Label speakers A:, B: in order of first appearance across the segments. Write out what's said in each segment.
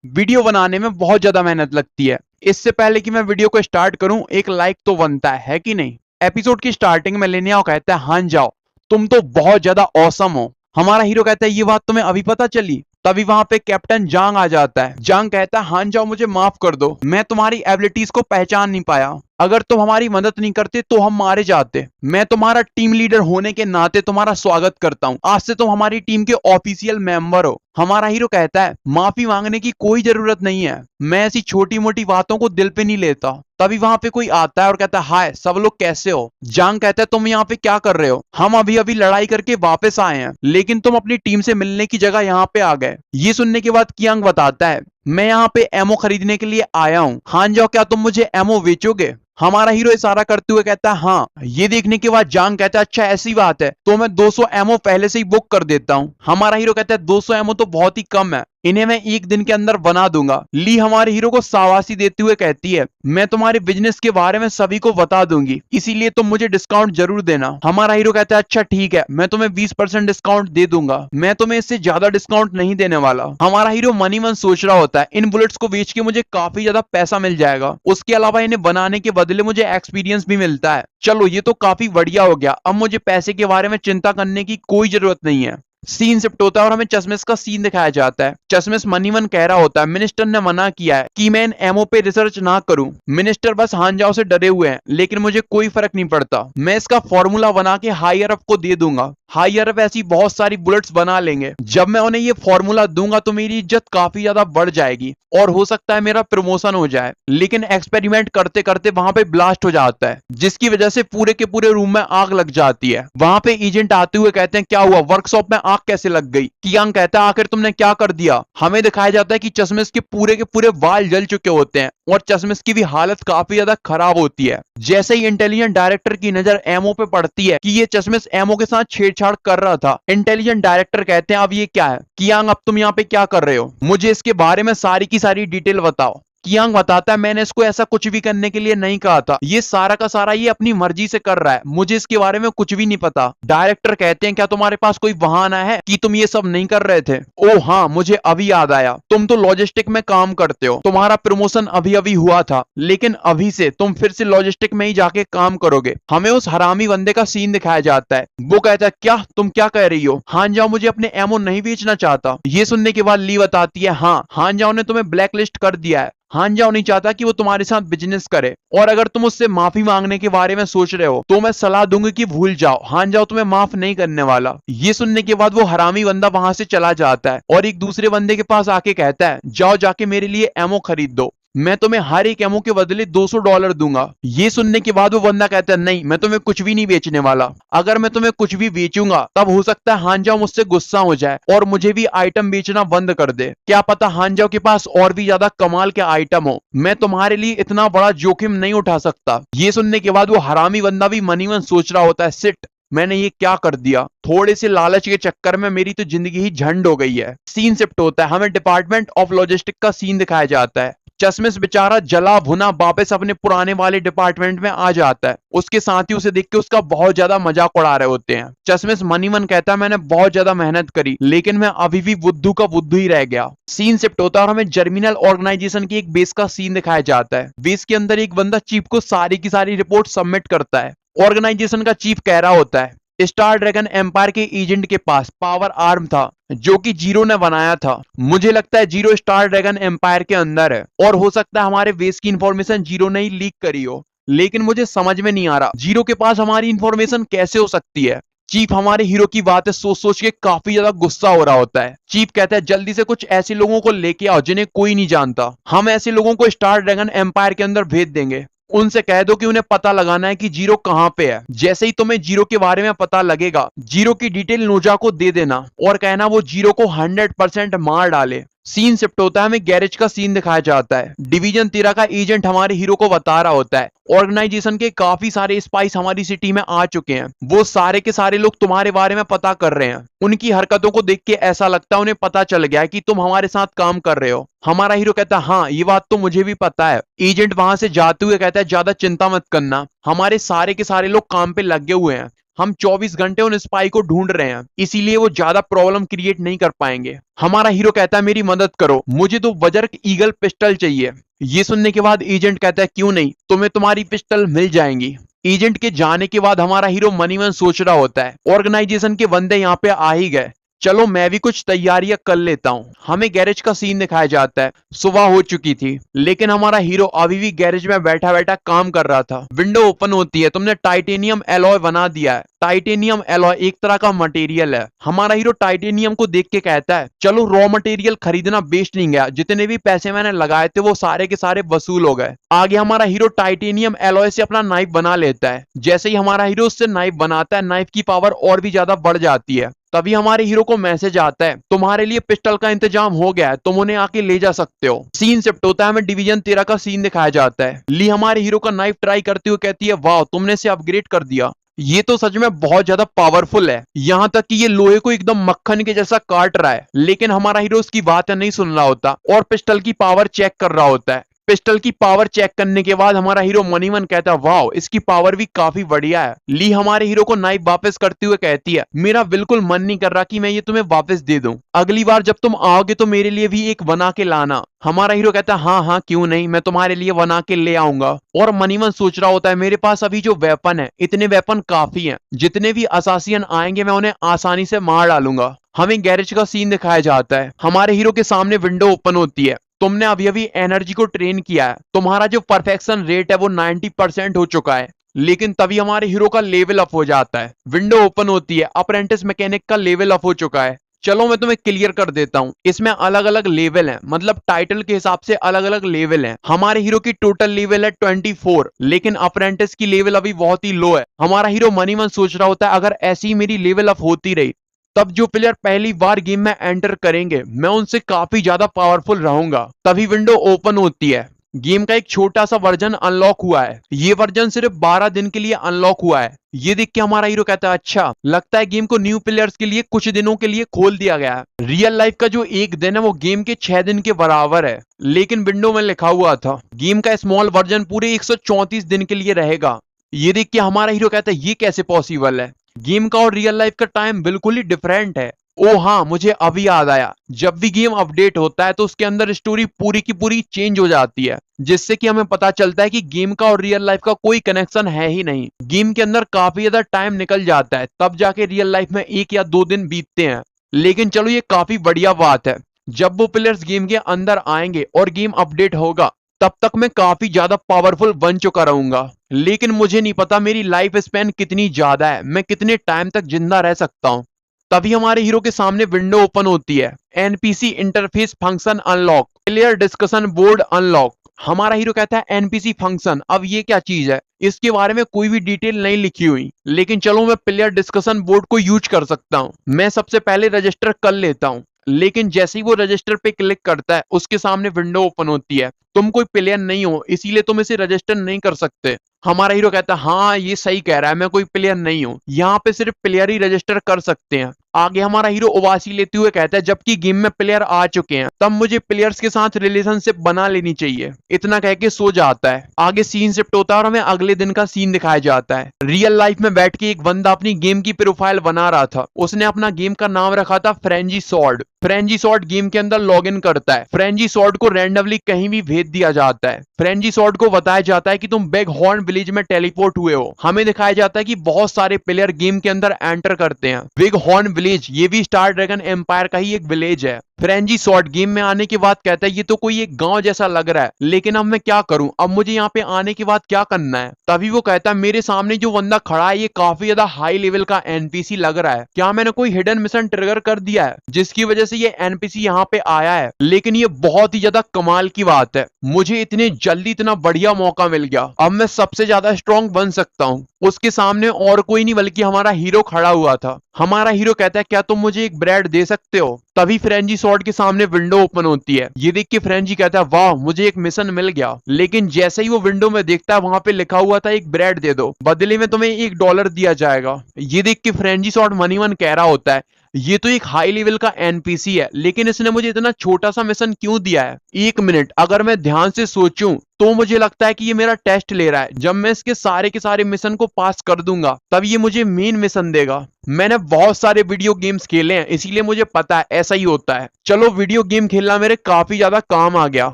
A: Video बनाने में बहुत ज्यादा मेहनत लगती है। इससे पहले कि मैं वीडियो को स्टार्ट करूं, एक लाइक तो बनता है कि नहीं। एपिसोड की स्टार्टिंग में लिनिया कहता है, हाँ जाओ, तुम तो बहुत ज्यादा औसम हो। हमारा हीरो कहता है, ये बात तुम्हें अभी पता चली? तभी वहां पे कैप्टन जांग आ जाता है। जांग कहता है, हाँ जाओ, मुझे माफ कर दो, मैं तुम्हारी एबिलिटीज को पहचान नहीं पाया। अगर तुम हमारी मदद नहीं करते तो हम मारे जाते। मैं तुम्हारा टीम लीडर होने के नाते तुम्हारा स्वागत करता हूं। आज से तुम हमारी टीम के ऑफिशियल मेंबर हो। हमारा हीरो कहता है, माफी मांगने की कोई जरूरत नहीं है, मैं ऐसी छोटी मोटी बातों को दिल पे नहीं लेता। तभी वहां पे कोई आता है और कहता है, हाय सब लोग कैसे हो? जांग कहता है, तुम यहाँ पे क्या कर रहे हो? हम अभी अभी लड़ाई करके वापस आए हैं, लेकिन तुम अपनी टीम से मिलने की जगह यहाँ पे आ गए। ये सुनने के बाद कियांग बताता है, मैं यहाँ पे एमओ खरीदने के लिए आया हूँ। हान जाओ, क्या तुम मुझे एमओ बेचोगे? हमारा हीरो इशारा करते हुए कहता है, हाँ। ये देखने के बाद जांग कहता है, अच्छा ऐसी बात है तो मैं 200 एमओ पहले से ही बुक कर देता हूँ। हमारा हीरो कहता है, 200 एमओ तो बहुत ही कम है, इन्हें मैं एक दिन के अंदर बना दूंगा। ली हमारे हीरो को शाबाशी देते हुए कहती है, मैं तुम्हारे बिजनेस के बारे में सभी को बता दूंगी, इसीलिए तुम मुझे डिस्काउंट जरूर देना। हमारा हीरो कहता है, अच्छा ठीक है, मैं तुम्हें 20% डिस्काउंट दे दूंगा, मैं तुम्हें इससे ज्यादा डिस्काउंट नहीं देने वाला। हमारा हीरो मनी मन सोच रहा होता है, इन बुलेट्स को बेच के मुझे काफी ज्यादा पैसा मिल जाएगा, उसके अलावा इन्हें बनाने के बदले मुझे एक्सपीरियंस भी मिलता है। चलो ये तो काफी बढ़िया हो गया, अब मुझे पैसे के बारे में चिंता करने की कोई जरूरत नहीं है। सीन शिफ्ट होता है और हमें चश्मिश का सीन दिखाया जाता है। चश्मिश मनीमन कह रहा होता है, मिनिस्टर ने मना किया है कि मैं इन एमओ पे रिसर्च ना करूं। मिनिस्टर बस हानजाओ से डरे हुए हैं, लेकिन मुझे कोई फर्क नहीं पड़ता, मैं इसका फॉर्मूला बना के हाई अरब को दे दूंगा। हाई अरब ऐसी बहुत सारी बुलेट्स बना लेंगे, जब मैं उन्हें ये फॉर्मूला दूंगा तो मेरी इज्जत काफी ज्यादा बढ़ जाएगी और हो सकता है मेरा प्रमोशन हो जाए। लेकिन एक्सपेरिमेंट करते करते वहां पे ब्लास्ट हो जाता है, जिसकी वजह से पूरे के पूरे रूम में आग लग जाती है। वहां पे एजेंट आते हुए कहते हैं, क्या हुआ, वर्कशॉप में आग कैसे लग गई? कियांग कहता है, आखिर तुमने क्या कर दिया? हमें दिखाया जाता है कि चश्मिश के पूरे वाल जल चुके होते हैं और चश्मिश की भी हालत काफी ज्यादा खराब होती है। जैसे ही इंटेलिजेंट डायरेक्टर की नजर एमओ पे पड़ती है कि ये चश्मिश एमओ के साथ छेड़छाड़ कर रहा था, इंटेलिजेंट डायरेक्टर कहते हैं, अब ये क्या है? कियांग, अब तुम यहाँ पे क्या कर रहे हो? मुझे इसके बारे में सारी की सारी डिटेल बताओ। कियांग बताता है, मैंने इसको ऐसा कुछ भी करने के लिए नहीं कहा था, ये सारा का सारा ये अपनी मर्जी से कर रहा है, मुझे इसके बारे में कुछ भी नहीं पता। डायरेक्टर कहते हैं, क्या तुम्हारे पास कोई बहाना है कि तुम ये सब नहीं कर रहे थे? ओ हाँ, मुझे अभी याद आया, तुम तो लॉजिस्टिक में काम करते हो, तुम्हारा प्रमोशन अभी अभी हुआ था, लेकिन अभी से तुम फिर से लॉजिस्टिक में ही जाके काम करोगे। हमें उस हरामी बंदे का सीन दिखाया जाता है। वो कहता है, क्या तुम क्या कह रही हो? हान जाओ मुझे अपने एमओ नहीं बेचना चाहता। ये सुनने के बाद ली बताती है, हाँ, हान जाओ ने तुम्हें ब्लैकलिस्ट कर दिया है, हान जाओ नहीं चाहता कि वो तुम्हारे साथ बिजनेस करे, और अगर तुम उससे माफी मांगने के बारे में सोच रहे हो तो मैं सलाह दूंगी कि भूल जाओ, हान जाओ तुम्हें माफ नहीं करने वाला। ये सुनने के बाद वो हरामी बंदा वहां से चला जाता है और एक दूसरे बंदे के पास आके कहता है, जाओ जाके मेरे लिए एमओ खरीद दो, मैं तुम्हें हर एक एमओ के बदले $200 दूंगा। ये सुनने के बाद वो बंदा कहता है, नहीं, मैं तुम्हें कुछ भी नहीं बेचने वाला, अगर मैं तुम्हें कुछ भी बेचूंगा तब हो सकता है हानजाओ मुझसे गुस्सा हो जाए और मुझे भी आइटम बेचना बंद कर दे। क्या पता हानजाओ के पास और भी ज्यादा कमाल के आइटम हो, मैं तुम्हारे लिए इतना बड़ा जोखिम नहीं उठा सकता। ये सुनने के बाद वो हरामी बंदा भी मनी मन सोच रहा होता है, सिट, मैंने ये क्या कर दिया, थोड़े से लालच के चक्कर में मेरी तो जिंदगी ही झंड हो गई है। सीन शिफ्ट होता है, हमें डिपार्टमेंट ऑफ लॉजिस्टिक का सीन दिखाया जाता है। चश्मिश बेचारा जला भुना वापस अपने पुराने वाले डिपार्टमेंट में आ जाता है। उसके साथी उसे देख के उसका बहुत ज्यादा मजाक उड़ा रहे होते हैं। चश्मिश मनी मन कहता है, मैंने बहुत ज्यादा मेहनत करी, लेकिन मैं अभी भी बुद्धू का बुद्धू ही रह गया। सीन शिफ्ट होता है और हमें जर्मिनल ऑर्गेनाइजेशन की एक बेस का सीन दिखाया जाता है। बेस के अंदर एक बंदा चीफ को सारी की सारी रिपोर्ट सबमिट करता है। ऑर्गेनाइजेशन का चीफ कह रहा होता है, स्टार ड्रैगन एम्पायर के एजेंट के पास पावर आर्म था जो कि जीरो ने बनाया था। मुझे लगता है जीरो स्टार ड्रैगन एम्पायर के अंदर है और हो सकता है हमारे बेस की इंफॉर्मेशन जीरो ने ही लीक करी हो, लेकिन मुझे समझ में नहीं आ रहा जीरो के पास हमारी इंफॉर्मेशन कैसे हो सकती है। चीफ हमारे हीरो की बातें सोच सोच के काफी ज्यादा गुस्सा हो रहा होता है। चीफ कहता है, जल्दी से कुछ ऐसे लोगों को लेके आओ जिन्हें कोई नहीं जानता, हम ऐसे लोगों को स्टार ड्रैगन एम्पायर के अंदर भेज देंगे, उनसे कह दो कि उन्हें पता लगाना है कि जीरो कहां पे है। जैसे ही तुम्हें जीरो के बारे में पता लगेगा, जीरो की डिटेल नोजा को दे देना और कहना वो जीरो को 100% मार डाले। सीन शिफ्ट होता है, हमें गैरेज का सीन दिखाया जाता है। डिवीजन 13 का एजेंट हमारे हीरो को बता रहा होता है, ऑर्गेनाइजेशन के काफी सारे स्पाइस हमारी सिटी में आ चुके हैं, वो सारे के सारे लोग तुम्हारे बारे में पता कर रहे हैं, उनकी हरकतों को देख के ऐसा लगता है उन्हें पता चल गया है कि तुम हमारे साथ काम कर रहे हो। हमारा हीरो कहता है, हाँ ये बात तो मुझे भी पता है। एजेंट वहां से जाते हुए कहता है, ज्यादा चिंता मत करना, हमारे सारे के सारे लोग काम पे लगे हुए हैं, हम 24 घंटे उन स्पाई को ढूंढ रहे हैं, इसीलिए वो ज्यादा प्रॉब्लम क्रिएट नहीं कर पाएंगे। हमारा हीरो कहता है मेरी मदद करो, मुझे तो वज्रक ईगल पिस्टल चाहिए। ये सुनने के बाद एजेंट कहता है क्यों नहीं, तुम्हें तुम्हारी पिस्टल मिल जाएंगी। एजेंट के जाने के बाद हमारा हीरो मनी मन सोच रहा होता है ऑर्गेनाइजेशन के बंदे यहाँ पे आ ही गए, चलो मैं भी कुछ तैयारियां कर लेता हूँ। हमें गैरेज का सीन दिखाया जाता है। सुबह हो चुकी थी लेकिन हमारा हीरो अभी भी गैरेज में बैठा बैठा काम कर रहा था। विंडो ओपन होती है, तुमने टाइटेनियम एलॉय बना दिया है। टाइटेनियम एलॉय एक तरह का मटेरियल है। हमारा हीरो टाइटेनियम को देख के कहता है चलो रॉ मटेरियल खरीदना बेस्ट नहीं गया, जितने भी पैसे मैंने लगाए थे वो सारे के सारे वसूल हो गए। आगे हमारा हीरो टाइटेनियम एलॉय से अपना नाइफ बना लेता है। जैसे ही हमारा हीरो उससे नाइफ बनाता है, नाइफ की पावर और भी ज्यादा बढ़ जाती है। तभी हमारे हीरो को मैसेज आता है तुम्हारे लिए पिस्टल का इंतजाम हो गया है, तुम उन्हें आके ले जा सकते हो। सीन शिफ्ट होता है, हमें डिवीजन 13 का सीन दिखाया जाता है। ली हमारे हीरो का नाइफ ट्राई करते हुए कहती है वाह तुमने इसे अपग्रेड कर दिया, ये तो सच में बहुत ज्यादा पावरफुल है, यहाँ तक कि ये लोहे को एकदम मक्खन के जैसा काट रहा है। लेकिन हमारा हीरो उसकी बात नहीं सुन रहा होता और पिस्टल की पावर चेक कर रहा होता है। पिस्टल की पावर चेक करने के बाद हमारा हीरो मनी मन कहता है वाह इसकी पावर भी काफी बढ़िया है। ली हमारे हीरो को नाइफ वापस करते हुए कहती है मेरा बिल्कुल मन नहीं कर रहा कि मैं ये तुम्हें वापस दे दूं, अगली बार जब तुम आओगे तो मेरे लिए भी एक बना के लाना। हमारा हीरो कहता है हाँ हाँ क्यों नहीं, मैं तुम्हारे लिए बना के ले आऊंगा। और मनी मन सोच रहा होता है मेरे पास अभी जो वेपन है इतने वेपन काफी हैं, जितने भी असासियन आएंगे मैं उन्हें आसानी से मार डालूंगा। हमें गैरेज का सीन दिखाया जाता है। हमारे हीरो के सामने विंडो ओपन होती है। तुमने अभी अभी एनर्जी को ट्रेन किया है, तुम्हारा जो परफेक्शन रेट है वो 90% हो चुका है। लेकिन तभी हमारे हीरो का लेवल अप हो जाता है। विंडो ओपन होती है, अप्रेंटिस मैकेनिक का लेवल अप हो चुका है। चलो मैं तुम्हें क्लियर कर देता हूँ, इसमें अलग अलग लेवल हैं, मतलब टाइटल के हिसाब से अलग अलग लेवल हैं। हमारे हीरो की टोटल लेवल है 24, लेकिन अप्रेंटिस की लेवल अभी बहुत ही लो है। हमारा हीरो मनी मन सोच रहा होता है अगर ऐसी ही मेरी लेवल अप होती रही तब जो प्लेयर पहली बार गेम में एंटर करेंगे मैं उनसे काफी ज्यादा पावरफुल रहूंगा। तभी विंडो ओपन होती है। गेम का एक छोटा सा वर्जन अनलॉक हुआ है, ये वर्जन सिर्फ 12 दिन के लिए अनलॉक हुआ है। ये देख के हमारा हीरो कहता है अच्छा लगता है गेम को न्यू प्लेयर्स के लिए कुछ दिनों के लिए खोल दिया गया है। रियल लाइफ का जो एक दिन है वो गेम के 6 दिन के बराबर है, लेकिन विंडो में लिखा हुआ था गेम का स्मॉल वर्जन पूरे 134 दिन के लिए रहेगा। ये देख के हमारा हीरो कहता है ये कैसे पॉसिबल है, गेम का और रियल लाइफ का टाइम बिल्कुल ही डिफरेंट है। ओ हाँ मुझे अभी याद आया, जब भी गेम अपडेट होता है तो उसके अंदर स्टोरी पूरी की पूरी चेंज हो जाती है, जिससे कि हमें पता चलता है कि गेम का और रियल लाइफ का कोई कनेक्शन है ही नहीं। गेम के अंदर काफी ज्यादा टाइम निकल जाता है, तब जाके रियल लाइफ में 1 या 2 दिन बीतते हैं। लेकिन चलो ये काफी बढ़िया बात है, जब वो प्लेयर्स गेम के अंदर आएंगे और गेम अपडेट होगा तब तक मैं काफी ज्यादा पावरफुल बन चुका रहूंगा। लेकिन मुझे नहीं पता मेरी लाइफ स्पैन कितनी ज्यादा है, मैं कितने टाइम तक जिंदा रह सकता हूँ। तभी हमारे हीरो के सामने विंडो ओपन होती है। NPC interface function unlock, player discussion board unlock. हमारा हीरो कहता है एनपीसी फंक्शन, अब ये क्या चीज है, इसके बारे में कोई भी डिटेल नहीं लिखी हुई, लेकिन चलो मैं प्लेयर डिस्कशन बोर्ड को यूज कर सकता हूँ। मैं सबसे पहले रजिस्टर कर लेता हूँ। लेकिन जैसे ही वो रजिस्टर पे क्लिक करता है उसके सामने विंडो ओपन होती है। तुम कोई प्लेयर नहीं हो इसीलिए तुम इसे रजिस्टर नहीं कर सकते। हमारा हीरो कहता है हाँ ये सही कह रहा है, मैं कोई प्लेयर नहीं हूँ, यहाँ पे सिर्फ प्लेयर ही रजिस्टर कर सकते हैं। आगे हमारा हीरो उबासी लेते हुए कहता है जबकि गेम में प्लेयर आ चुके हैं तब मुझे प्लेयर्स के साथ रिलेशनशिप बना लेनी चाहिए। इतना कह के सो जाता है। आगे सीन शिफ्ट होता है और हमें अगले दिन का सीन दिखाया जाता है। रियल लाइफ में बैठ के एक बंदा अपनी गेम की प्रोफाइल बना रहा था। उसने अपना गेम का नाम रखा था frenzy sword. Frenzy sword game के अंदर लॉग इन करता है। फ्रेंजी सॉर्ड को रैंडमली कहीं भी भेज दिया जाता है। फ्रेंजी सॉर्ड को बताया जाता है कि तुम बिग हॉर्न विलेज में टेलीपोर्ट हुए हो। हमें दिखाया जाता है कि बहुत सारे प्लेयर गेम के अंदर एंटर करते हैं। बिग हॉर्न विलेज ये भी स्टार ड्रैगन एम्पायर का ही एक विलेज है। फ्रेंजी सॉर्ड गेम में आने के बाद कहता है ये तो कोई एक गांव जैसा लग रहा है, लेकिन अब मैं क्या करूं, अब मुझे यहाँ पे आने के बाद क्या करना है। तभी वो कहता है मेरे सामने जो बंदा खड़ा है ये काफी ज्यादा हाई लेवल का एनपीसी लग रहा है, क्या मैंने कोई हिडन मिशन ट्रिगर कर दिया है जिसकी वजह से ये एनपीसी यहाँ पे आया है। लेकिन ये बहुत ही ज्यादा कमाल की बात है, मुझे इतने जल्दी इतना बढ़िया मौका मिल गया, अब मैं सबसे ज्यादा स्ट्रॉन्ग बन सकता हूँ। उसके सामने और कोई नहीं बल्कि हमारा हीरो खड़ा हुआ था। हमारा हीरो कहता है क्या तुम मुझे एक ब्रेड दे सकते हो। तभी फ्रेंजी सॉर्ड के सामने विंडो ओपन होती है। ये देख के फ्रेंजी कहता है वाह मुझे एक मिशन मिल गया। लेकिन जैसे ही वो विंडो में देखता है वहां पे लिखा हुआ था एक ब्रेड दे दो, बदले में तुम्हें $1 दिया जाएगा। ये देख के फ्रेंजी सॉर्ड मनी मन कह रहा होता है ये तो एक हाई लेवल का एनपीसी है, लेकिन इसने मुझे इतना छोटा सा मिशन क्यों दिया है। 1 मिनट अगर मैं ध्यान से सोचूं तो मुझे लगता है कि ये मेरा टेस्ट ले रहा है। जब मैं इसके सारे के सारे मिशन को पास कर दूंगा तब ये मुझे मेन मिशन देगा। मैंने बहुत सारे वीडियो गेम्स खेले हैं, इसीलिए मुझे पता है ऐसा ही होता है। चलो, वीडियो गेम खेलना मेरे काफी ज्यादा काम आ गया।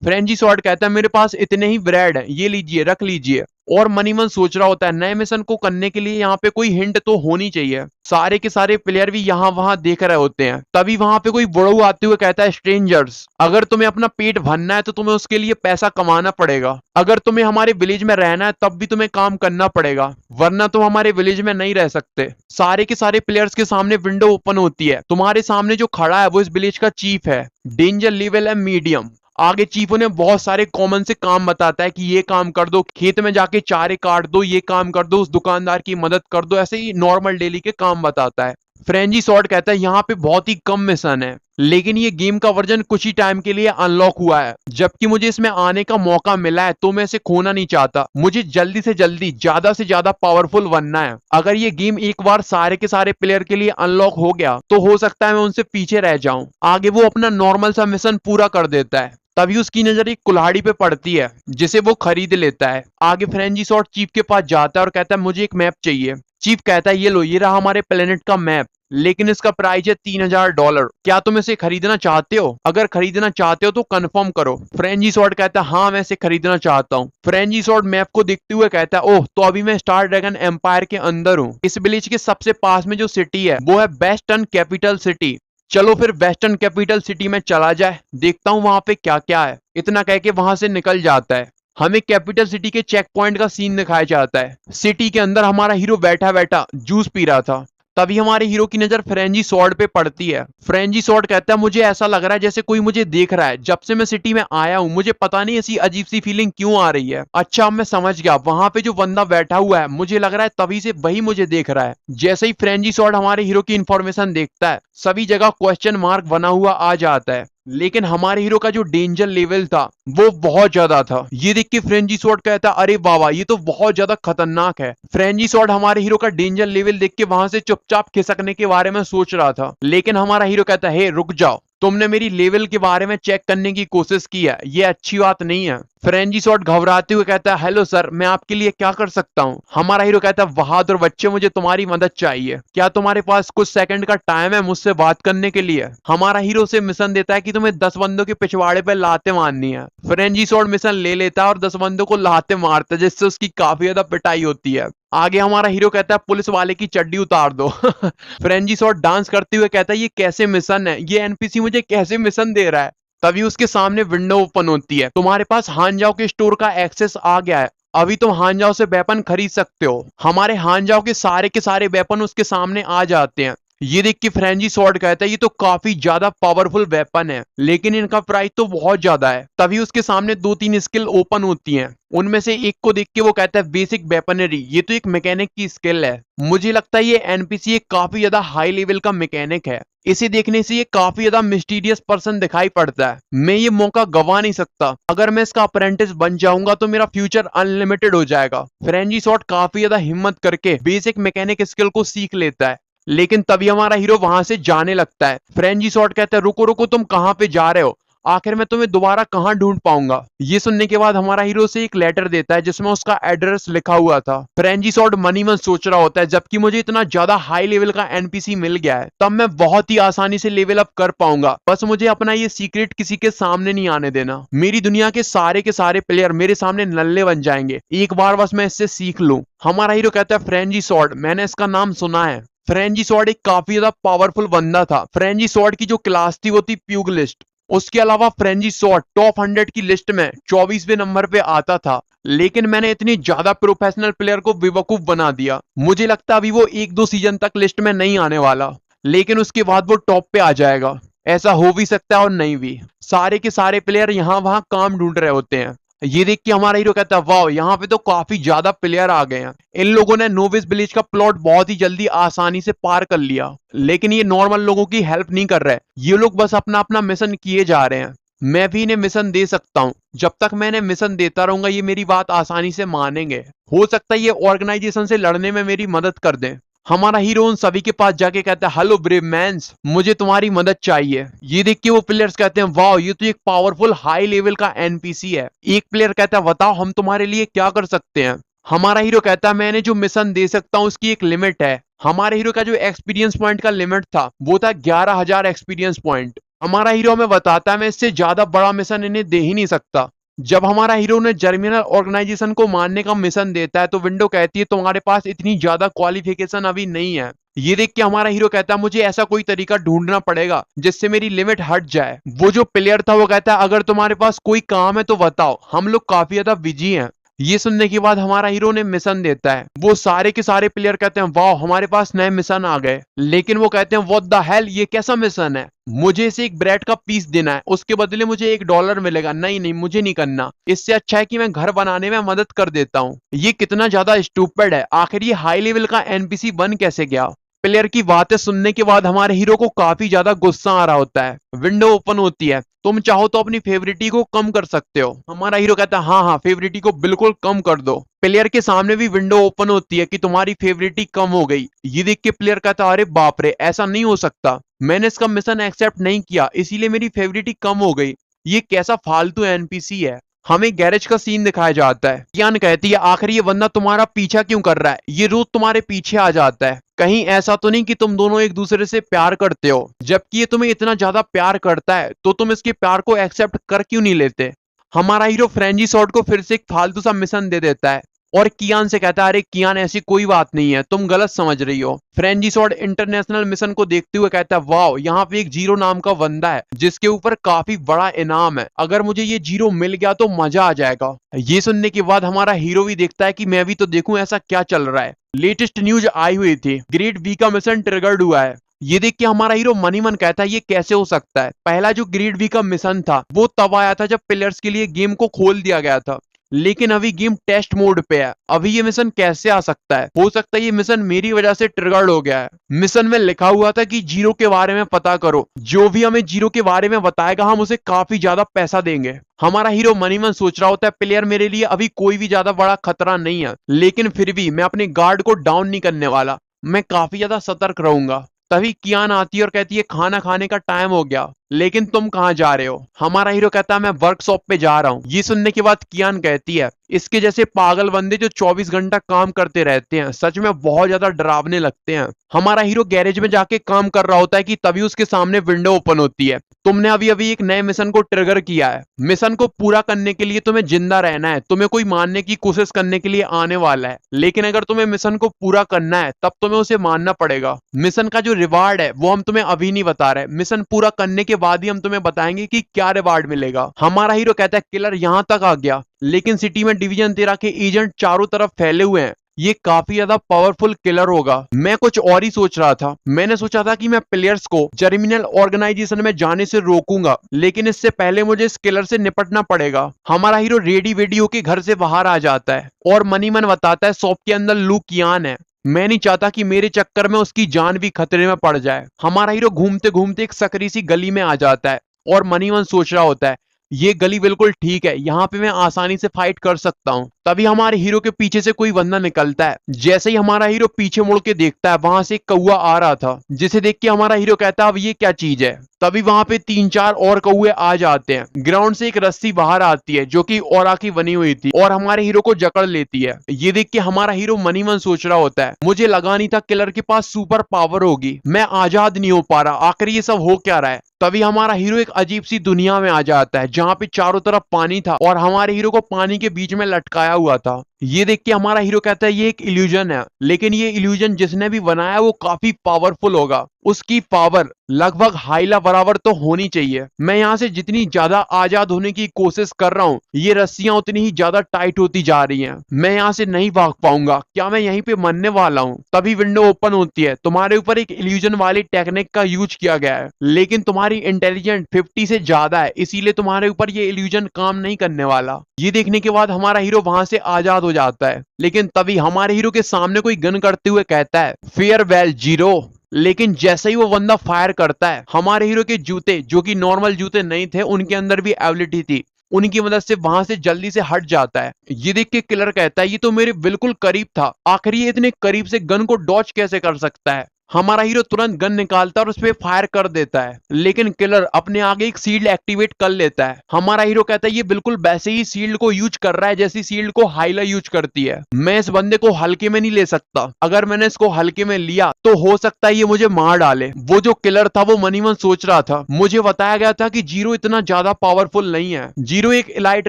A: फ्रेंजी स्वॉर्ड कहता है मेरे पास इतने ही ब्रेड है, ये लीजिए, रख लीजिए। और मनीमन सोच रहा होता है नए मिशन को करने के लिए यहाँ पे कोई हिंट तो होनी चाहिए। सारे के सारे प्लेयर भी यहाँ वहां देख रहे होते हैं। तभी वहां पे कोई बुढ़ऊ आते हुए कहता है, स्ट्रेंजर्स, अगर तुम्हें अपना पेट भरना है तो तुम्हें उसके लिए पैसा कमाना पड़ेगा। अगर तुम्हें हमारे विलेज में रहना है तब भी तुम्हें काम करना पड़ेगा, वरना तुम हमारे विलेज में नहीं रह सकते। सारे के सारे प्लेयर्स के सामने विंडो ओपन होती है। तुम्हारे सामने जो खड़ा है वो इस विलेज का चीफ है। डेंजर लेवल है मीडियम। आगे चीफ उन्हें बहुत सारे कॉमन से काम बताता है कि ये काम कर दो, खेत में जाके चारे काट दो, ये काम कर दो, उस दुकानदार की मदद कर दो, ऐसे ही नॉर्मल डेली के काम बताता है। फ्रेंजी स्वॉर्ड कहता है यहाँ पे बहुत ही कम मिशन है, लेकिन ये गेम का वर्जन कुछ ही टाइम के लिए अनलॉक हुआ है। जबकि मुझे इसमें आने का मौका मिला है तो मैं इसे खोना नहीं चाहता। मुझे जल्दी से जल्दी ज्यादा से ज्यादा पावरफुल बनना है। अगर ये गेम एक बार सारे के सारे प्लेयर के लिए अनलॉक हो गया तो हो सकता है मैं उनसे पीछे रह जाऊं। आगे वो अपना नॉर्मल सा मिशन पूरा कर देता है। तभी उसकी नजर एक कुल्हाड़ी पे पड़ती है जिसे वो खरीद लेता है। आगे फ्रेंजी स्वॉर्ड चीफ के पास जाता है और कहता है मुझे एक मैप चाहिए। चीफ कहता है ये लो, ये रहा हमारे प्लेनेट का मैप, लेकिन इसका प्राइस है $3000। क्या तुम इसे खरीदना चाहते हो? अगर खरीदना चाहते हो तो कंफर्म करो। फ्रेंजी स्वॉर्ड कहता है हाँ, मैं इसे खरीदना चाहता हूँ। फ्रेंजी स्वॉर्ड मैप को देखते हुए कहता है ओह, तो अभी मैं स्टार ड्रैगन एम्पायर के अंदर हूँ। इस विलेज के सबसे पास में जो सिटी है वो है वेस्टर्न कैपिटल सिटी। चलो फिर वेस्टर्न कैपिटल सिटी में चला जाए, देखता हूँ वहां पे क्या क्या है। इतना कह के वहां से निकल जाता है। हमें कैपिटल सिटी के चेक पॉइंट का सीन दिखाया जाता है। सिटी के अंदर हमारा हीरो बैठा बैठा जूस पी रहा था। तभी हमारे हीरो की नजर फ्रेंजी स्वॉर्ड पे पड़ती है। फ्रेंजी स्वॉर्ड कहता है मुझे ऐसा लग रहा है जैसे कोई मुझे देख रहा है। जब से मैं सिटी में आया हूँ मुझे पता नहीं ऐसी अजीब सी फीलिंग क्यों आ रही है। अच्छा, अब मैं समझ गया, वहां पे जो बंदा बैठा हुआ है मुझे लग रहा है तभी से वही मुझे देख रहा है। जैसे ही फ्रेंजी स्वॉर्ड हमारे हीरो की इंफॉर्मेशन देखता है सभी जगह क्वेश्चन मार्क बना हुआ आ जाता है। लेकिन हमारे हीरो का जो डेंजर लेवल था वो बहुत ज्यादा था। ये देख के फ्रेंजी स्वॉर्ड कहता है अरे बाबा, ये तो बहुत ज्यादा खतरनाक है। फ्रेंजी स्वॉर्ड हमारे हीरो का डेंजर लेवल देख के वहां से चुपचाप खिसकने के बारे में सोच रहा था, लेकिन हमारा हीरो कहता है हे रुक जाओ, तुमने मेरी लेवल के बारे में चेक करने की कोशिश की है, ये अच्छी बात नहीं है। फ्रेंजी स्वॉर्ड घबराते हुए कहता है हेलो सर, मैं आपके लिए क्या कर सकता हूँ? हमारा हीरो कहता है बहादुर बच्चे, मुझे तुम्हारी मदद चाहिए। क्या तुम्हारे पास कुछ सेकंड का टाइम है मुझसे बात करने के लिए? हमारा हीरो से मिशन देता है कि तुम्हें 10 बंदों के पिछवाड़े पे लाते मारनी है। फ्रेंजी स्वॉर्ड मिशन ले लेता है और 10 बंदों को लाते मारता है, जिससे उसकी काफी ज्यादा पिटाई होती है। आगे हमारा हीरो कहता है पुलिस वाले की चड्डी उतार दो। फ्रेंजी स्वॉर्ड डांस करते हुए कहता है ये कैसे मिशन है, ये एनपीसी मुझे कैसे मिशन दे रहा है? तभी उसके सामने विंडो ओपन होती है। तुम्हारे पास हानजाओ के स्टोर का एक्सेस आ गया है, अभी तुम हानजाओ से वेपन खरीद सकते हो। हमारे हानजाओ के सारे वेपन उसके सामने आ जाते हैं। ये देख के फ्रेंजी स्वॉर्ड कहता है ये तो काफी ज्यादा पावरफुल वेपन है, लेकिन इनका प्राइस तो बहुत ज्यादा है। तभी उसके सामने 2-3 स्किल ओपन होती हैं। उनमें से एक को देख के वो कहता है बेसिक वेपनरी, ये तो एक मैकेनिक की स्किल है। मुझे लगता है ये एनपीसी एक काफी ज्यादा हाई लेवल का मैकेनिक है। इसे देखने से ये काफी ज्यादा मिस्टीरियस पर्सन दिखाई पड़ता है। मैं ये मौका गवा नहीं सकता। अगर मैं इसका अप्रेंटिस बन जाऊंगा तो मेरा फ्यूचर अनलिमिटेड हो जाएगा। फ्रेंजी स्वॉर्ड काफी ज्यादा हिम्मत करके बेसिक मैकेनिक स्किल को सीख लेता है, लेकिन तभी हमारा हीरो वहां से जाने लगता है। फ्रेंजी स्वॉर्ड कहता है रुको रुको, तुम कहां पे जा रहे हो? आखिर मैं तुम्हें दोबारा कहां ढूंढ पाऊंगा? ये सुनने के बाद हमारा हीरो से एक लेटर देता है जिसमें उसका एड्रेस लिखा हुआ था। फ्रेंजी स्वॉर्ड मनी मन सोच रहा होता है जबकि मुझे इतना ज्यादा हाई लेवल का एनपीसी मिल गया है तब मैं बहुत ही आसानी से लेवल अप कर पाऊंगा। बस मुझे अपना ये सीक्रेट किसी के सामने नहीं आने देना। मेरी दुनिया के सारे प्लेयर मेरे सामने नल्ले बन जाएंगे, एक बार बस मैं इससे सीख लूं। हमारा हीरो कहता है फ्रेंजी स्वॉर्ड, मैंने इसका नाम सुना है। फ्रेंजी स्वॉर्ड एक काफी ज्यादा पावरफुल बंदा था। फ्रेंजी स्वॉर्ड की जो क्लास थी वो थी प्यूगलिस्ट। उसके अलावा फ्रेंजी स्वॉर्ड टॉप 100 की लिस्ट में 24वें नंबर पे आता था, लेकिन मैंने इतनी ज्यादा प्रोफेशनल प्लेयर को बेवकूफ बना दिया। मुझे लगता अभी वो 1-2 सीजन तक लिस्ट में नहीं आने वाला, लेकिन उसके बाद वो टॉप पे आ जाएगा। ऐसा हो भी सकता है और नहीं भी। सारे के सारे प्लेयर यहाँ वहां काम ढूंढ रहे होते हैं। ये देख के हमारा हीरो कहता है वाह, यहाँ पे तो काफी ज्यादा प्लेयर आ गए हैं। इन लोगों ने नोविस विलेज का प्लॉट बहुत ही जल्दी आसानी से पार कर लिया, लेकिन ये नॉर्मल लोगों की हेल्प नहीं कर रहे। ये लोग बस अपना अपना मिशन किए जा रहे हैं। मैं भी इन्हें मिशन दे सकता हूँ। जब तक मैं इन्हें मिशन देता रहूंगा ये मेरी बात आसानी से मानेंगे। हो सकता है ये ऑर्गेनाइजेशन से लड़ने में मेरी मदद कर दें। हमारा हीरो उन सभी के पास जाके कहता है हेलो ब्रेव मैन्स, मुझे तुम्हारी मदद चाहिए। ये देख के वो प्लेयर्स कहते हैं वाओ, ये तो एक पावरफुल हाई लेवल का एनपीसी है। एक प्लेयर कहता है बताओ हम तुम्हारे लिए क्या कर सकते हैं। हमारा हीरो कहता है मैंने जो मिशन दे सकता हूँ उसकी एक लिमिट है। हमारे हीरो का जो एक्सपीरियंस पॉइंट का लिमिट था वो था 11,000 एक्सपीरियंस पॉइंट। हमारा हीरो हमें बताता है मैं इससे ज्यादा बड़ा मिशन इन्हें दे ही नहीं सकता। जब हमारा हीरो ने जर्मिनल ऑर्गेनाइजेशन को मारने का मिशन देता है तो विंडो कहती है तुम्हारे पास इतनी ज्यादा क्वालिफिकेशन अभी नहीं है। ये देख के हमारा हीरो कहता है मुझे ऐसा कोई तरीका ढूंढना पड़ेगा जिससे मेरी लिमिट हट जाए। वो जो प्लेयर था वो कहता है अगर तुम्हारे पास कोई काम है तो बताओ, हम लोग काफी ज्यादा बिजी हैं। ये सुनने के बाद हमारा हीरो ने मिशन देता है। वो सारे के सारे प्लेयर कहते हैं वाह हमारे पास नए मिशन आ गए, लेकिन वो कहते हैं व्हाट द हेल, ये कैसा मिशन है, मुझे इसे एक ब्रेड का पीस देना है, उसके बदले मुझे $1 मिलेगा। नहीं नहीं मुझे नहीं करना, इससे अच्छा है कि मैं घर बनाने में मदद कर देता हूँ। ये कितना ज्यादा स्टूपिड है, आखिर ये हाई लेवल का एनपीसी बन कैसे गया। प्लेयर की बातें सुनने के बाद हमारे हीरो को काफी ज्यादा गुस्सा आ रहा होता है। विंडो ओपन होती है, तुम चाहो तो अपनी फेवरिटी को कम कर सकते हो। हमारा हीरो कहता है हाँ हाँ फेवरिटी को बिल्कुल कम कर दो। प्लेयर के सामने भी विंडो ओपन होती है कि तुम्हारी फेवरिटी कम हो गई। ये देख के प्लेयर कहता है अरे बाप रे, ऐसा नहीं हो सकता, मैंने इसका मिशन एक्सेप्ट नहीं किया इसीलिए मेरी फेवरिटी कम हो गई। ये कैसा फालतू एनपीसी है। हमें गैरेज का सीन दिखाया जाता है। कियान कहती है आखिर ये बंदा तुम्हारा पीछा क्यों कर रहा है, ये रोज तुम्हारे पीछे आ जाता है, कहीं ऐसा तो नहीं कि तुम दोनों एक दूसरे से प्यार करते हो। जबकि ये तुम्हें इतना ज्यादा प्यार करता है तो तुम इसके प्यार को एक्सेप्ट कर क्यों नहीं लेते। हमारा हीरो फ्रेंजी शॉट को फिर से एक फालतू सा मिशन दे देता है और कियान से कहता है अरे कियान ऐसी कोई बात नहीं है, तुम गलत समझ रही हो। फ्रेंजी शॉट इंटरनेशनल मिशन को देखते हुए कहता है वाओ, यहाँ पे एक जीरो नाम का बंदा है जिसके ऊपर काफी बड़ा इनाम है, अगर मुझे ये जीरो मिल गया तो मजा आ जाएगा। ये सुनने के बाद हमारा हीरो भी देखता है कि मैं भी तो देखूं ऐसा क्या चल रहा है। लेटेस्ट न्यूज आई हुई थी, ग्रेड बी का मिशन ट्रिगर्ड हुआ है। ये देख के हमारा हीरो मनी मन कहता है ये कैसे हो सकता है। पहला जो ग्रेड बी का मिशन था वो तब आया था जब प्लेयर्स के लिए गेम को खोल दिया गया था, लेकिन अभी गेम टेस्ट मोड पे है, अभी ये मिशन कैसे आ सकता है। हो सकता है ये मिशन मेरी वजह से ट्रिगर्ड हो गया है। मिशन में लिखा हुआ था कि जीरो के बारे में पता करो, जो भी हमें जीरो के बारे में बताएगा हम उसे काफी ज्यादा पैसा देंगे। हमारा हीरो मनी मन सोच रहा होता है प्लेयर मेरे लिए अभी कोई भी ज्यादा बड़ा खतरा नहीं है, लेकिन फिर भी मैं अपने गार्ड को डाउन नहीं करने वाला, मैं काफी ज्यादा सतर्क रहूंगा। तभी कियान आती है और कहती है खाना खाने का टाइम हो गया, लेकिन तुम कहाँ जा रहे हो। हमारा हीरो कहता है मैं वर्कशॉप पे जा रहा हूँ। ये सुनने के बाद कियान कहती है इसके जैसे पागल बंदे जो 24 घंटा काम करते रहते हैं सच में बहुत ज्यादा डरावने लगते हैं। हमारा हीरो गैरेज में जाके काम कर रहा होता है कि तभी उसके सामने विंडो ओपन होती है। तुमने अभी अभी एक नए मिशन को ट्रिगर किया है, मिशन को पूरा करने के लिए तुम्हें जिंदा रहना है, तुम्हें कोई मारने की कोशिश करने के लिए आने वाला है, लेकिन अगर तुम्हें मिशन को पूरा करना है तब तुम्हें उसे मानना पड़ेगा। मिशन का जो रिवार्ड है वो हम तुम्हें अभी नहीं बता रहे, मिशन पूरा करने के बाद ही हम तुम्हें बताएंगे कि क्या रिवार्ड मिलेगा। हमारा हीरो कहता है किलर यहां तक आ गया, लेकिन सिटी में डिवीजन 13 के एजेंट चारों तरफ फैले हुए हैं, ये काफी ज्यादा पावरफुल किलर होगा। मैं कुछ और ही सोच रहा था, मैंने सोचा था कि मैं प्लेयर्स को जर्मिनल ऑर्गेनाइजेशन में जाने से रोकूंगा, लेकिन इससे पहले मुझे इस किलर से निपटना पड़ेगा। हमारा हीरो रेडी वेडी होके घर से बाहर आ जाता है और मनी मन बताता है शॉप के अंदर लू कियान है, मैं नहीं चाहता कि मेरे चक्कर में उसकी जान भी खतरे में पड़ जाए। हमारा हीरो घूमते घूमते एक सकरी सी गली में आ जाता है और मनी मन सोच रहा होता है ये गली बिल्कुल ठीक है, यहाँ पे मैं आसानी से फाइट कर सकता हूँ। तभी हमारे हीरो के पीछे से कोई बंदा निकलता है। जैसे ही हमारा हीरो पीछे मुड़ के देखता है वहां से एक कौवा आ रहा था, जिसे देख के हमारा हीरो कहता है अब ये क्या चीज है। तभी वहां पे 3-4 और कौवे आ जाते हैं। ग्राउंड से एक रस्सी बाहर आती है जो कि ओरा की बनी हुई थी और हमारे हीरो को जकड़ लेती है। ये देख के हमारा हीरो मनी मन सोच रहा होता है मुझे लगा नहीं था किलर के पास सुपर पावर होगी, मैं आजाद नहीं हो पा रहा, आखिर ये सब हो क्या रहा है। तभी हमारा हीरो एक अजीब सी दुनिया में आ जाता है जहां पे चारों तरफ पानी था और हमारे हीरो को पानी के बीच में लटकाया हुआ था। ये देख के हमारा हीरो कहता है ये एक इल्यूजन है, लेकिन ये इल्यूजन जिसने भी बनाया वो काफी पावरफुल होगा, उसकी पावर लगभग हाइला बराबर तो होनी चाहिए। मैं यहाँ से जितनी ज्यादा आजाद होने की कोशिश कर रहा हूँ ये रस्सियां उतनी ही ज्यादा टाइट होती जा रही हैं, मैं यहाँ से नहीं भाग पाऊंगा, क्या मैं यहीं पे मरने वाला हूँ। तभी विंडो ओपन होती है, तुम्हारे ऊपर एक इल्यूजन वाली टेक्निक का यूज किया गया है, लेकिन तुम्हारी इंटेलिजेंस 50 से ज्यादा है, इसीलिए तुम्हारे ऊपर ये इल्यूजन काम नहीं करने वाला। ये देखने के बाद हमारा हीरो वहां से आजाद हो जाता है, लेकिन तभी हमारे हीरो के सामने कोई गन करते हुए कहता है फेयरवेल जीरो। लेकिन जैसे ही वो बंदा फायर करता है हमारे हीरो के जूते जो कि नॉर्मल जूते नहीं थे उनके अंदर भी एबिलिटी थी, उनकी मदद से वहां से जल्दी से हट जाता है। ये देख के किलर कहता है ये तो मेरे बिल्कुल करीब था, आखिर ये इतने करीब से गन को डॉच कैसे कर सकता है। हमारा हीरो तुरंत गन निकालता है और उस पर फायर कर देता है, लेकिन किलर अपने आगे एक शील्ड एक्टिवेट कर लेता है। हमारा हीरो कहता है ये बिल्कुल वैसे ही शील्ड को यूज कर रहा है जैसी शील्ड को हाइला यूज करती है। मैं इस बंदे को हल्के में नहीं ले सकता, अगर मैंने इसको हल्के में लिया तो हो सकता है ये मुझे मार डाले। वो जो किलर था वो मनी मन सोच रहा था, मुझे बताया गया था कि जीरो इतना ज्यादा पावरफुल नहीं है, जीरो एक एलाइट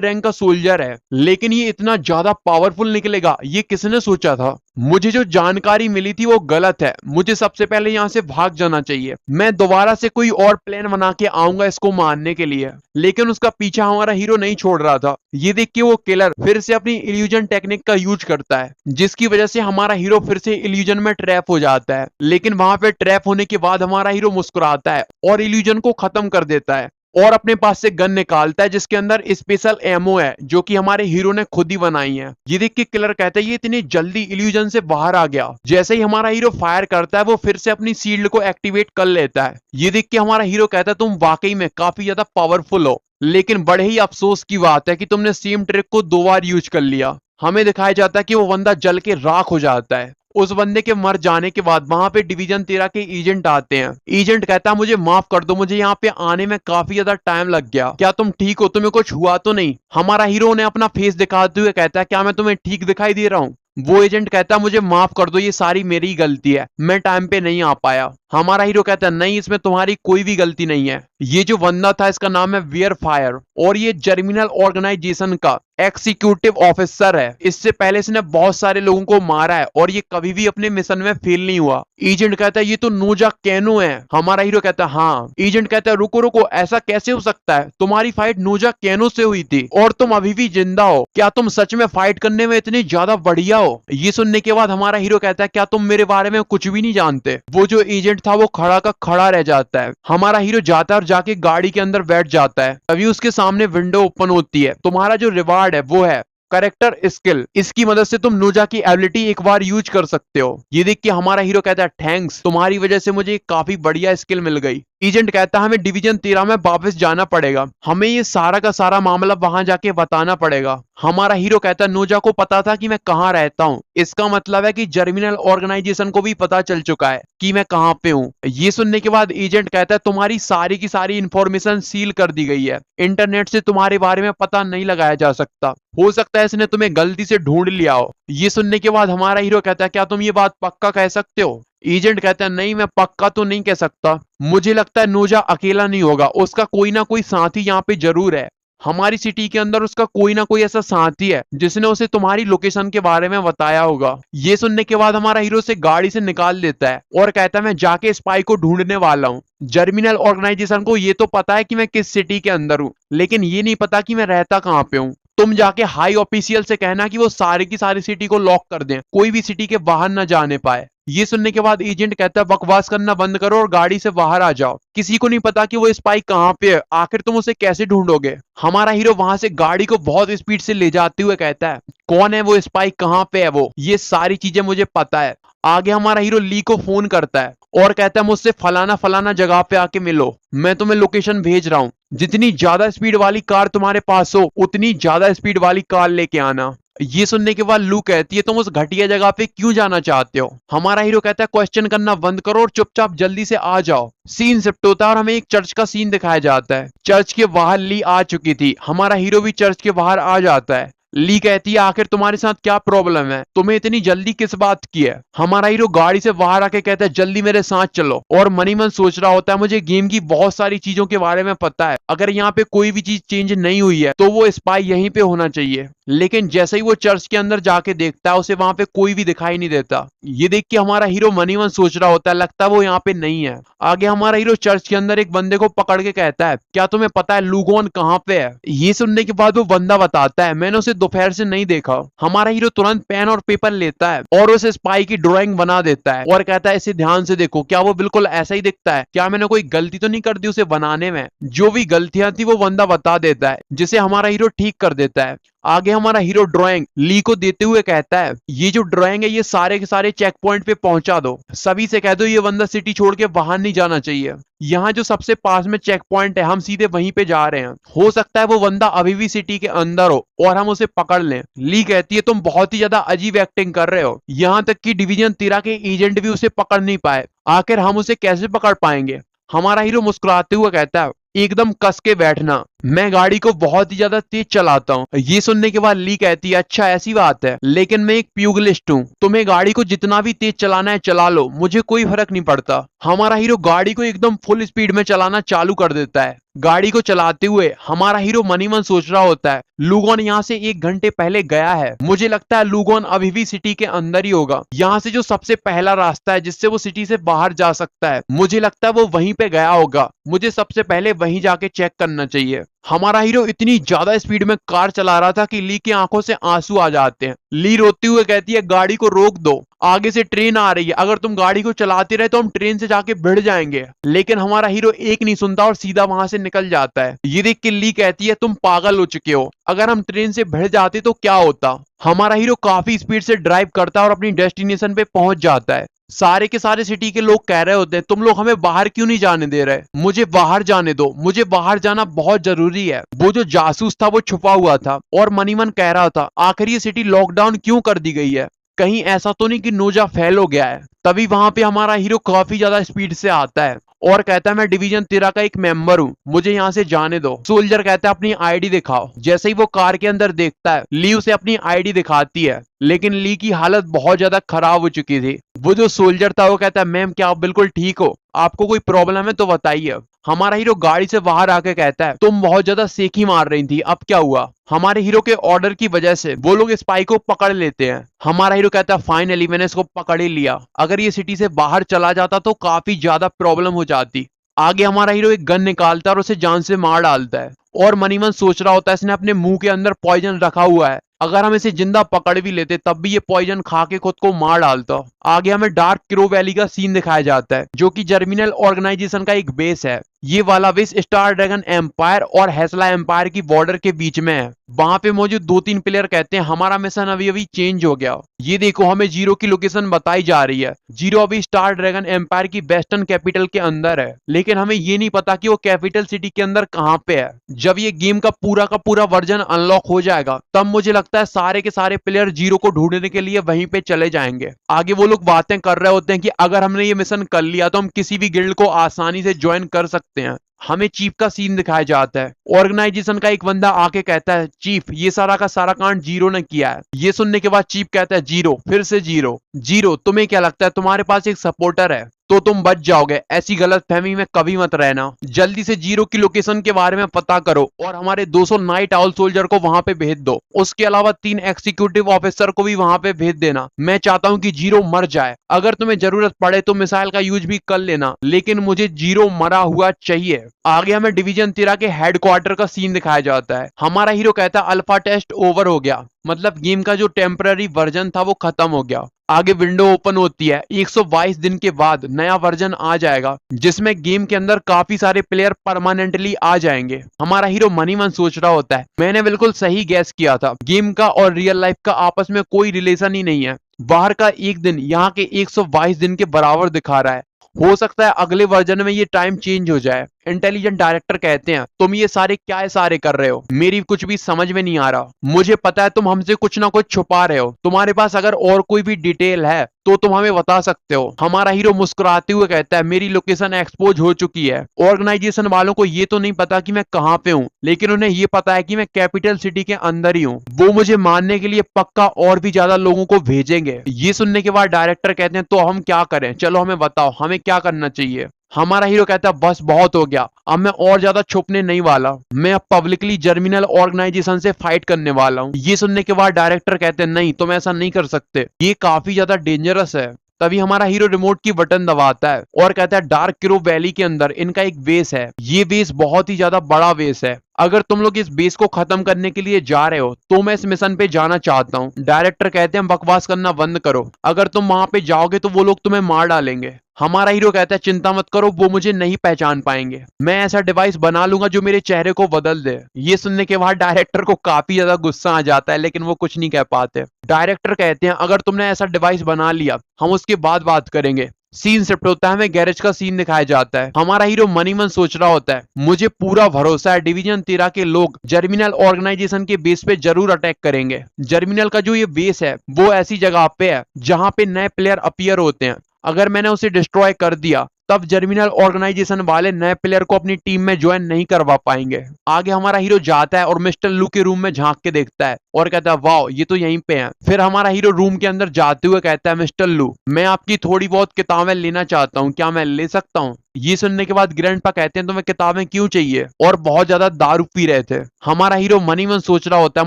A: रैंक का सोल्जर है, लेकिन ये इतना ज्यादा पावरफुल निकलेगा ये किसने सोचा था। मुझे जो जानकारी मिली थी वो गलत है, मुझे सबसे पहले यहाँ से भाग जाना चाहिए। मैं दोबारा से कोई और प्लान बना के आऊंगा इसको मारने के लिए, लेकिन उसका पीछा हमारा हीरो नहीं छोड़ रहा था। ये देख के वो किलर फिर से अपनी इल्यूजन टेक्निक का यूज करता है, जिसकी वजह से हमारा हीरो फिर से इल्यूजन में ट्रैप हो जाता है। लेकिन वहां पे ट्रैप होने के बाद हमारा हीरो मुस्कुराता है और इल्यूजन को खत्म कर देता है और अपने पास से गन निकालता है जिसके अंदर स्पेशल एमओ है जो कि हमारे हीरो ने खुद ही बनाई है। ये देख के किलर कहता है ये इतनी जल्दी इल्यूजन से बाहर आ गया। जैसे ही हमारा हीरो फायर करता है वो फिर से अपनी शील्ड को एक्टिवेट कर लेता है। ये देख के हमारा हीरो कहता है तुम वाकई में काफी ज्यादा पावरफुल हो, लेकिन बड़े ही अफसोस की बात है कि तुमने सेम ट्रिक को 2 बार यूज कर लिया। हमें दिखाया जाता है कि वो बंदा जल के राख हो जाता है। उस बंदे के मर जाने के बाद वहां पे डिवीजन 13 के एजेंट आते हैं। एजेंट कहता है मुझे माफ कर दो, मुझे यहाँ पे आने में काफी ज्यादा टाइम लग गया, क्या तुम ठीक हो, तुम्हें कुछ हुआ तो नहीं। हमारा हीरो ने अपना फेस दिखाते हुए कहता है क्या मैं तुम्हें ठीक दिखाई दे रहा हूँ। वो एजेंट कहता है मुझे माफ कर दो, ये सारी मेरी गलती है, मैं टाइम पे नहीं आ पाया। हमारा हीरो कहता है नहीं, इसमें तुम्हारी कोई भी गलती नहीं है। ये जो बंदा था इसका नाम है वियर फायर और ये जर्मिनल ऑर्गेनाइजेशन का एग्जीक्यूटिव ऑफिसर है। इससे पहले इसने बहुत सारे लोगों को मारा है और ये कभी भी अपने मिशन में फेल नहीं हुआ। एजेंट कहता है ये तो नोजा कैनो है। हमारा हीरो कहता है हाँ। एजेंट कहता है रुको रुको, ऐसा कैसे हो सकता है, तुम्हारी फाइट नोजा कैनो से हुई थी और तुम अभी भी जिंदा हो, क्या तुम सच में फाइट करने में इतने ज्यादा बढ़िया हो। ये सुनने के बाद हमारा हीरो कहता है क्या तुम मेरे बारे में कुछ भी नहीं जानते। वो जो एजेंट था वो खड़ा का खड़ा रह जाता है। हमारा हीरो जाता है और जाके गाड़ी के अंदर बैठ जाता है। तभी उसके सामने विंडो ओपन होती है। तुम्हारा जो रिवार्ड है वो है करेक्टर स्किल, इसकी मदद से तुम नोजा की एबिलिटी एक बार यूज कर सकते हो। ये देख के हमारा हीरो कहता है थैंक्स, तुम्हारी वजह से मुझे काफी बढ़िया स्किल मिल गई। एजेंट कहता है हमें डिवीजन 13 में वापस जाना पड़ेगा, हमें ये सारा का सारा मामला वहां जाके बताना पड़ेगा। हमारा हीरो कहता है नोजा को पता था कि मैं कहाँ रहता हूँ, इसका मतलब है कि जर्मिनल ऑर्गेनाइजेशन को भी पता चल चुका है कि मैं कहाँ पे हूँ। ये सुनने के बाद एजेंट कहता है तुम्हारी सारी की सारी इंफॉर्मेशन सील कर दी गई है, इंटरनेट से तुम्हारे बारे में पता नहीं लगाया जा सकता, हो सकता है इसने तुम्हें गलती से ढूंढ लिया हो। ये सुनने के बाद हमारा हीरो कहता है क्या तुम ये बात पक्का कह सकते हो। एजेंट कहता है नहीं, मैं पक्का तो नहीं कह सकता, मुझे लगता है नोजा अकेला नहीं होगा, उसका कोई ना कोई साथी यहाँ पे जरूर है। हमारी सिटी के अंदर उसका कोई ना कोई ऐसा साथी है जिसने उसे तुम्हारी लोकेशन के बारे में बताया होगा। ये सुनने के बाद हमारा हीरो से गाड़ी से निकाल देता है और कहता है मैं जाके स्पाई को ढूंढने वाला हूँ। जर्मिनल ऑर्गेनाइजेशन को ये तो पता है कि मैं किस सिटी के अंदर हूँ, लेकिन ये नहीं पता कि मैं रहता कहाँ पे हूँ। तुम जाके हाई ऑफिशियल से कहना कि वो सारी की सारी सिटी को लॉक कर दें, कोई भी सिटी के बाहर न जाने पाए। ये सुनने के बाद एजेंट कहता है बकवास करना बंद करो और गाड़ी से बाहर आ जाओ, किसी को नहीं पता कि वो स्पाई कहाँ पे है, आखिर तुम उसे कैसे ढूंढोगे। हमारा हीरो वहां से गाड़ी को बहुत स्पीड से ले जाते हुए कहता है कौन है वो स्पाई, कहाँ पे है वो, ये सारी चीजें मुझे पता है। आगे हमारा हीरो ली को फोन करता है और कहता है मुझसे फलाना फलाना जगह पे आके मिलो, मैं तुम्हें लोकेशन भेज रहा हूँ, जितनी ज्यादा स्पीड वाली कार तुम्हारे पास हो उतनी ज्यादा स्पीड वाली कार लेके आना। ये सुनने के बाद लू कहती है तुम उस घटिया जगह पे क्यों जाना चाहते हो। हमारा हीरो कहता है क्वेश्चन करना बंद करो और चुपचाप जल्दी से आ जाओ। सीन शिफ्ट होता है और हमें एक चर्च का सीन दिखाया जाता है। चर्च के बाहर ली आ चुकी थी, हमारा हीरो भी चर्च के बाहर आ जाता है। ली कहती है आखिर तुम्हारे साथ क्या प्रॉब्लम है, तुम्हें इतनी जल्दी किस बात की है। हमारा हीरो गाड़ी से बाहर आके कहता है जल्दी मेरे साथ चलो, और मनी मन सोच रहा होता है मुझे गेम की बहुत सारी चीजों के बारे में पता है, अगर यहाँ पे कोई भी चीज चेंज नहीं हुई है तो वो स्पाई यहीं पे होना चाहिए। लेकिन जैसे ही वो चर्च के अंदर जाके देखता है उसे वहां पे कोई भी दिखाई नहीं देता। ये देख के हमारा हीरो मनी मन सोच रहा होता है लगता है वो यहाँ पे नहीं है। आगे हमारा हीरो चर्च के अंदर एक बंदे को पकड़ के कहता है क्या तुम्हें पता है लूगोन कहाँ पे है। ये सुनने के बाद वो बंदा बताता है मैंने उसे दोपहर से नहीं देखा। हमारा हीरो तुरंत पेन और पेपर लेता है और उस स्पाई की ड्राइंग बना देता है और कहता है इसे ध्यान से देखो, क्या वो बिल्कुल ऐसा ही दिखता है, क्या मैंने कोई गलती तो नहीं कर दी उसे बनाने में। जो भी गलतियां थी वो बंदा बता देता है जिसे हमारा हीरो ठीक कर देता है। आगे हमारा हीरो ड्राइंग ली को देते हुए कहता है ये जो ड्राइंग है ये सारे के सारे चेक पॉइंट पे पहुंचा दो, सभी से कह दो ये बंदा सिटी छोड़ के बाहर नहीं जाना चाहिए। यहाँ जो सबसे पास में चेक पॉइंट है हम सीधे वहीं पे जा रहे हैं, हो सकता है वो बंदा अभी भी सिटी के अंदर हो और हम उसे पकड़ लें। ली कहती है तुम बहुत ही ज्यादा अजीब एक्टिंग कर रहे हो, यहाँ तक कि डिवीजन 13 के एजेंट भी उसे पकड़ नहीं पाए, आखिर हम उसे कैसे पकड़ पाएंगे। हमारा हीरो मुस्कुराते हुए कहता है एकदम कस के बैठना, मैं गाड़ी को बहुत ही ज्यादा तेज चलाता हूँ। ये सुनने के बाद ली कहती है अच्छा ऐसी बात है, लेकिन मैं एक प्यूगलिस्ट हूँ, तुम्हें गाड़ी को जितना भी तेज चलाना है चला लो, मुझे कोई फर्क नहीं पड़ता। हमारा हीरो गाड़ी को एकदम फुल स्पीड में चलाना चालू कर देता है। गाड़ी को चलाते हुए हमारा हीरो मनी मन सोच रहा होता है लुगोन यहाँ से 1 घंटे पहले गया है, मुझे लगता है लुगोन अभी भी सिटी के अंदर ही होगा। यहाँ से जो सबसे पहला रास्ता है जिससे वो सिटी से बाहर जा सकता है, मुझे लगता है वो वहीं पे गया होगा, मुझे सबसे पहले वहीं जाके चेक करना चाहिए। हमारा हीरो इतनी ज्यादा स्पीड में कार चला रहा था कि ली की आंखों से आंसू आ जाते हैं। ली रोती हुए कहती है गाड़ी को रोक दो, आगे से ट्रेन आ रही है, अगर तुम गाड़ी को चलाते रहे तो हम ट्रेन से जाके भिड़ जाएंगे। लेकिन हमारा हीरो एक नहीं सुनता और सीधा वहां से निकल जाता है। ये देख के ली कहती है तुम पागल हो चुके हो, अगर हम ट्रेन से भिड़ जाते तो क्या होता। हमारा हीरो काफी स्पीड से ड्राइव करता है और अपनी डेस्टिनेशन पे पहुंच जाता है। सारे के सारे सिटी के लोग कह रहे होते हैं तुम लोग हमें बाहर क्यों नहीं जाने दे रहे, मुझे बाहर जाने दो, मुझे बाहर जाना बहुत जरूरी है। वो जो जासूस था वो छुपा हुआ था और मनी मन कह रहा था आखिर ये सिटी लॉकडाउन क्यों कर दी गई है, कहीं ऐसा तो नहीं कि नोजा फैल हो गया है। तभी वहां पे हमारा हीरो काफी ज्यादा स्पीड से आता है और कहता है मैं डिवीजन 13 का एक मेंबर हूँ, मुझे यहाँ से जाने दो। सोल्जर कहता है अपनी आईडी दिखाओ। जैसे ही वो कार के अंदर देखता है ली उसे अपनी आईडी दिखाती है, लेकिन ली की हालत बहुत ज्यादा खराब हो चुकी थी। वो जो सोल्जर था वो कहता है मैम क्या आप बिल्कुल ठीक हो, आपको कोई प्रॉब्लम है तो बताइए। हमारा हीरो गाड़ी से बाहर आके कहता है तुम बहुत ज्यादा सेकी मार रही थी, अब क्या हुआ। हमारे हीरो के ऑर्डर की वजह से वो लोग स्पाई को पकड़ लेते हैं। हमारा हीरो कहता है फाइनली मैंने इसको पकड़ ही लिया, अगर ये सिटी से बाहर चला जाता तो काफी ज्यादा प्रॉब्लम हो जाती। आगे हमारा हीरो एक गन निकालता है और उसे जान से मार डालता है और मनी मन सोच रहा होता है इसने अपने मुंह के अंदर पॉइजन रखा हुआ है, अगर हम इसे जिंदा पकड़ भी लेते तब भी ये पॉइजन खा के खुद को मार डालता। आगे हमें डार्क क्रो वैली का सीन दिखाया जाता है जो कि जर्मिनल ऑर्गेनाइजेशन का एक बेस है। ये वाला बेस स्टार ड्रैगन एम्पायर और हैसला एम्पायर की बॉर्डर के बीच में है। वहां पे मौजूद 2-3 प्लेयर कहते हैं हमारा मिशन अभी अभी चेंज हो गया। ये देखो हमें जीरो की लोकेशन बताई जा रही है, जीरो अभी स्टार ड्रैगन एम्पायर की वेस्टर्न कैपिटल के अंदर है, लेकिन हमें ये नहीं पता कि वो कैपिटल सिटी के अंदर कहाँ पे है। जब ये गेम का पूरा वर्जन अनलॉक हो जाएगा तब मुझे लगता है सारे के सारे प्लेयर जीरो को ढूंढने के लिए वहीं पे चले जाएंगे। आगे वो लोग बातें कर रहे होते हैं कि अगर हमने ये मिशन कर लिया तो हम किसी भी गिल्ड को आसानी से ज्वाइन कर सकते हैं। हमें चीफ का सीन दिखाया जाता है। ऑर्गेनाइजेशन का एक बंदा आके कहता है चीफ ये सारा का सारा कांड जीरो ने किया है। ये सुनने के बाद चीफ कहता है जीरो, फिर से जीरो। जीरो तुम्हें क्या लगता है तुम्हारे पास एक सपोर्टर है तो तुम बच जाओगे, ऐसी गलतफहमी में कभी मत रहना। जल्दी से जीरो की लोकेशन के बारे में पता करो और हमारे 200 नाइट आउल सोल्जर को वहां पे भेज दो। उसके अलावा 3 एग्जीक्यूटिव ऑफिसर को भी वहां पे भेज देना। मैं चाहता हूं कि जीरो मर जाए, अगर तुम्हें जरूरत पड़े तो मिसाइल का यूज भी कर लेना, लेकिन मुझे जीरो मरा हुआ चाहिए। आगे हमें डिवीजन 13 के हेडक्वार्टर का सीन दिखाया जाता है। हमारा हीरो कहता है अल्फा टेस्ट ओवर हो गया, मतलब गेम का जो टेम्पररी वर्जन था वो खत्म हो गया। आगे विंडो ओपन होती है, 122 दिन के बाद नया वर्जन आ जाएगा जिसमें गेम के अंदर काफी सारे प्लेयर परमानेंटली आ जाएंगे। हमारा हीरो मनी मन सोच रहा होता है मैंने बिल्कुल सही गैस किया था, गेम का और रियल लाइफ का आपस में कोई रिलेशन ही नहीं है। बाहर का एक दिन यहाँ के 122 दिन के बराबर दिखा रहा है, हो सकता है अगले वर्जन में ये टाइम चेंज हो जाए। इंटेलिजेंट डायरेक्टर कहते हैं तुम ये सारे क्या इशारे कर रहे हो, मेरी कुछ भी समझ में नहीं आ रहा, मुझे पता है तुम हमसे कुछ ना कुछ छुपा रहे हो, तुम्हारे पास अगर और कोई भी डिटेल है तो तुम हमें बता सकते हो। हमारा हीरो मुस्कुराते हुए कहता है मेरी लोकेशन एक्सपोज हो चुकी है, ऑर्गेनाइजेशन वालों को ये तो नहीं पता कि मैं कहाँ पे हूँ, लेकिन उन्हें ये पता है कि मैं कैपिटल सिटी के अंदर ही हूँ। वो मुझे मारने के लिए पक्का और भी ज्यादा लोगों को भेजेंगे। ये सुनने के बाद डायरेक्टर कहते हैं तो हम क्या करें, चलो हमें बताओ हमें क्या करना चाहिए। हमारा हीरो कहता है बस बहुत हो गया, अब मैं और ज्यादा छुपने नहीं वाला, मैं अब पब्लिकली जर्मिनल ऑर्गेनाइजेशन से फाइट करने वाला हूँ। ये सुनने के बाद डायरेक्टर कहते हैं नहीं तुम ऐसा नहीं कर सकते, ये काफी ज्यादा डेंजरस है। तभी हमारा हीरो रिमोट की बटन दबाता है और कहता है डार्क क्रो वैली के अंदर इनका एक बेस है, ये बेस बहुत ही ज्यादा बड़ा बेस है, अगर तुम लोग इस बेस को खत्म करने के लिए जा रहे हो तो मैं इस मिशन पे जाना चाहता हूँ। डायरेक्टर कहते हैं बकवास करना बंद करो, अगर तुम वहां पे जाओगे तो वो लोग तुम्हें मार डालेंगे। हमारा हीरो कहता है चिंता मत करो, वो मुझे नहीं पहचान पाएंगे, मैं ऐसा डिवाइस बना लूंगा जो मेरे चेहरे को बदल दे। ये सुनने के बाद डायरेक्टर को काफी ज्यादा गुस्सा आ जाता है, लेकिन वो कुछ नहीं कह पाते। डायरेक्टर कहते हैं अगर तुमने ऐसा डिवाइस बना लिया हम उसके बाद बात करेंगे। सीन शिफ्ट होता है, हमें गैरेज का सीन दिखाया जाता है। हमारा हीरो मनी मन सोच रहा होता है मुझे पूरा भरोसा है डिवीजन 13 के लोग जर्मिनल ऑर्गेनाइजेशन के बेस पे जरूर अटैक करेंगे। जर्मिनल का जो ये बेस है वो ऐसी जगह पे है जहां पे नए प्लेयर अपीयर होते हैं। अगर मैंने उसे डिस्ट्रॉय कर दिया तब जर्मिनल ऑर्गेनाइजेशन वाले नए प्लेयर को अपनी टीम में ज्वाइन नहीं करवा पाएंगे। आगे हमारा हीरो जाता है और मिस्टर लू के रूम में झांक के देखता है और कहता है वाह ये तो यहीं पे है। फिर हमारा हीरो रूम के अंदर जाते हुए कहता है मिस्टर लू मैं आपकी थोड़ी बहुत किताबें लेना चाहता हूँ, क्या मैं ले सकता हूँ? ये सुनने के बाद ग्रैंडपा कहते हैं तुम्हें किताबें क्यों चाहिए, और बहुत ज्यादा दारू पी रहे थे। हमारा हीरो मनी मन सोच रहा होता है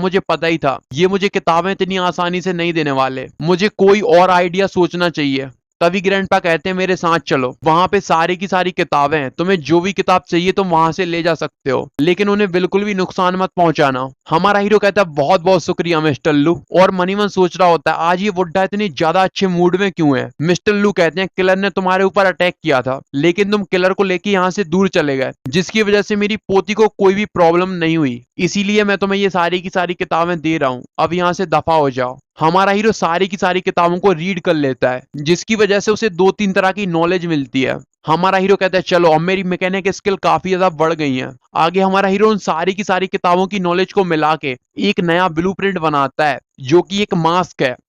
A: मुझे पता ही था ये मुझे किताबें इतनी आसानी से नहीं देने वाले, मुझे कोई और आइडिया सोचना चाहिए। तभी ग्रैंडपा कहते हैं मेरे साथ चलो, वहां पे सारी की सारी किताबें हैं, तुम्हें जो भी किताब चाहिए तुम वहां से ले जा सकते हो, लेकिन उन्हें बिल्कुल भी नुकसान मत पहुंचाना। हमारा हीरो कहता है बहुत बहुत शुक्रिया मिस्टर लू, और मनीमन सोच रहा होता है आज ये बुड्ढा इतनी ज्यादा अच्छे मूड में क्यों है। मिस्टर लू कहते हैं किलर ने तुम्हारे ऊपर अटैक किया था लेकिन तुम किलर को लेके यहाँ से दूर चले गए, जिसकी वजह से मेरी पोती को कोई भी प्रॉब्लम नहीं हुई, इसीलिए मैं तुम्हें ये सारी की सारी किताबें दे रहा हूँ, अब यहाँ से दफा हो जाओ। हमारा हीरो सारी की सारी किताबों को रीड कर लेता है जिसकी वजह से उसे 2-3 तरह की नॉलेज मिलती है। हमारा हीरो कहता है चलो अब मेरी मैकेनिक स्किल काफी ज्यादा बढ़ गई है। आगे हमारा हीरो उन सारी की सारी किताबों की नॉलेज को मिला के एक नया ब्लूप्रिंट बनाता है जो कि एक मास्क है।